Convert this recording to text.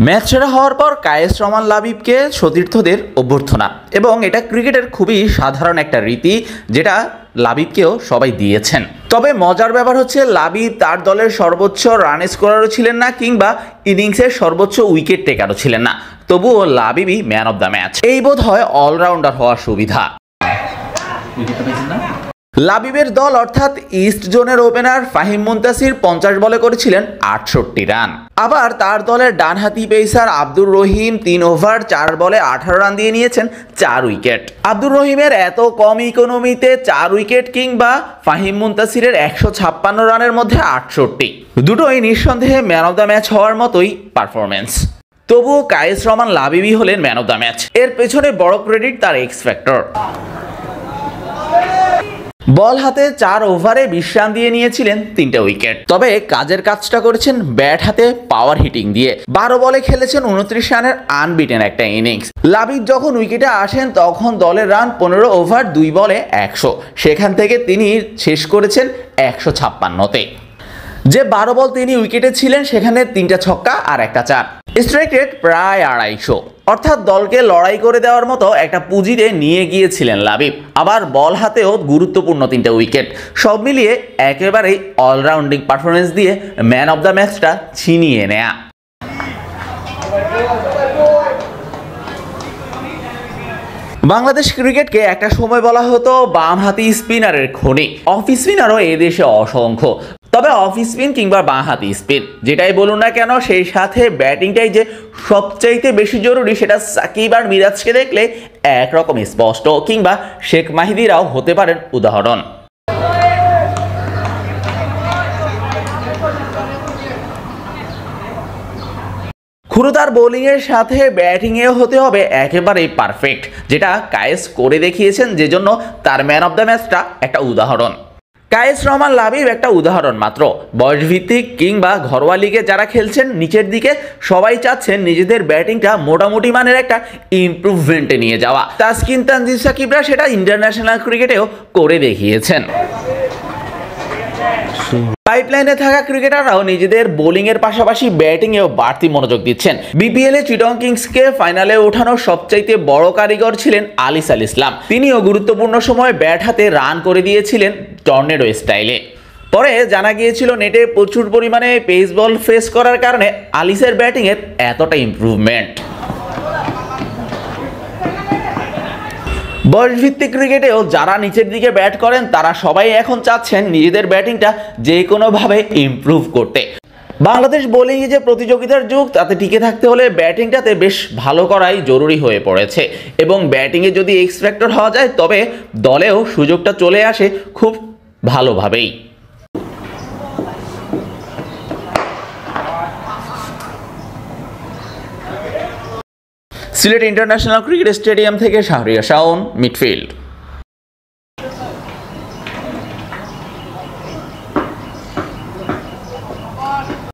Match সেরা হওয়ার পর কায়েস রহমান লাবিবকে সতীর্থদের অভ্যর্থনা, এবং এটা ক্রিকেটের খুবই সাধারণ একটা রীতি যেটা লাবিবকেও সবাই দিয়েছেন। তবে মজার ব্যাপার হচ্ছে লাবিব তার দলের সর্বোচ্চ রান স্কোরারও ছিলেন না, কিংবা ইনিংসের সর্বোচ্চ উইকেট টেকারও ছিলেন না, তবুও লাবিবই ম্যান অব দ্য ম্যাচ। এই বোধ হয় অলরাউন্ডার হওয়ার সুবিধা। লাবিবের দল অর্থাৎ ইস্ট জোনের ওপেনার ফাহিম মুনতাসির 50 বলে করেছিলেন 68 রান। আবার তার দলের ডানহাতি পেসার আব্দুর রহিম 3 ওভার 4 বলে 18 রান দিয়ে নিয়েছেন 4 উইকেট। আব্দুর রহিমের এত কম ইকোনমিতে 4 উইকেট কিংবা ফাহিম মুনতাসিরের 156 রানের মধ্যে 68, দুটোই নিঃসন্দেহে ম্যান অব দ্য ম্যাচ হওয়ার মতোই পারফরমেন্স। তবুও কায়েস রহমান লাবিবই হলেন ম্যান অব দ্য ম্যাচ। এর পেছনে বড় ক্রেডিট তার এক্স ফ্যাক্টর। বল হাতে 4 ওভারে 20 রান দিয়ে নিয়েছিলেন 3টে উইকেট। তবে কাজের কাজটা করেছেন ব্যাট হাতে পাওয়ার হিটিং দিয়ে। 12 বলে খেলেছেন 29 রানের আনবিটেন একটা ইনিংস। লাবিব যখন উইকেটে আসেন তখন দলের রান 15 ওভার 2 বলে 100, সেখান থেকে তিনি শেষ করেছেন 156-তে। যে 12 বল তিনি উইকেটে ছিলেন সেখানে 3টা ছক্কা আর একটা 4, স্ট্রাইক রেট প্রায় 250, অর্থাৎ দলকে লড়াই করে দেওয়ার মতো একটা পুঁজিতে নিয়ে গিয়েছিলেন লাবিব। আবার বল হাতেও গুরুত্বপূর্ণ 3টে উইকেট। সব মিলিয়ে একেবারেই অলরাউন্ডিং পারফরমেন্স দিয়ে ম্যান অব দ্য ম্যাচটা ছিনিয়ে নেয়া। বাংলাদেশ ক্রিকেটকে একটা সময় বলা হতো বামহাতি স্পিনারের খনি। অফ স্পিনারও এদেশে অসংখ্য, তবে অফ স্পিন কিংবা বাঁহাতি স্পিন যেটাই বলুন না কেন, সেই সাথে ব্যাটিংটাই যে সবচাইতে বেশি জরুরি সেটা সাকিব আর মিরাজকে দেখলে একরকম স্পষ্ট, কিংবা শেখ মাহিদিরাও হতে পারেন উদাহরণ। খুরুতার বোলিংয়ের সাথে ব্যাটিংয়েও হতে হবে একেবারেই পারফেক্ট, যেটা কায়েস করে দেখিয়েছেন, যে জন্য তার ম্যান অব দ্য ম্যাচটা একটা উদাহরণ। কায়েস রহমান লাবিব একটা উদাহরণ মাত্র। বয়সভিত্তিক কিংবা ঘরোয়া লিগে যারা খেলছেন নিচের দিকে, সবাই চাচ্ছেন নিজেদের ব্যাটিংটা মোটামুটি মানের একটা ইমপ্রুভমেন্টে নিয়ে যাওয়া। তাসকিন তানজিম সাকিবরা সেটা ইন্টারন্যাশনাল ক্রিকেটেও করে দেখিয়েছেন। পাইপলাইনে থাকা ক্রিকেটাররাও নিজেদের বোলিংয়ের পাশাপাশি ব্যাটিংয়েও বাড়তি মনোযোগ দিচ্ছেন। বিপিএল এ চিটং কিংসকে ফাইনালে ওঠানোর সবচাইতে বড় কারিগর ছিলেন আলিস আল ইসলাম। তিনিও গুরুত্বপূর্ণ সময় ব্যাট হাতে রান করে দিয়েছিলেন টর্নেডো স্টাইলে। পরে জানা গিয়েছিল নেটে প্রচুর পরিমাণে পেস বল ফেস করার কারণে আলিসের ব্যাটিংয়ের এতটা ইমপ্রুভমেন্ট। বয়সভিত্তিক ক্রিকেটেও যারা নিচের দিকে ব্যাট করেন তারা সবাই এখন চাচ্ছেন নিজেদের ব্যাটিংটা যে কোনোভাবে ইমপ্রুভ করতে। বাংলাদেশ বোলিংয়ে যে প্রতিযোগিতার যুগ, তাতে টিকে থাকতে হলে ব্যাটিংটাতে বেশ ভালো করাই জরুরি হয়ে পড়েছে, এবং ব্যাটিংয়ে যদি এক্স ফ্যাক্টর হওয়া যায় তবে দলেও সুযোগটা চলে আসে খুব ভালোভাবেই। সিলেট ইন্টারন্যাশনাল ক্রিকেট স্টেডিয়াম থেকে শাহরিয়ার শাওন, মিডফিল্ড।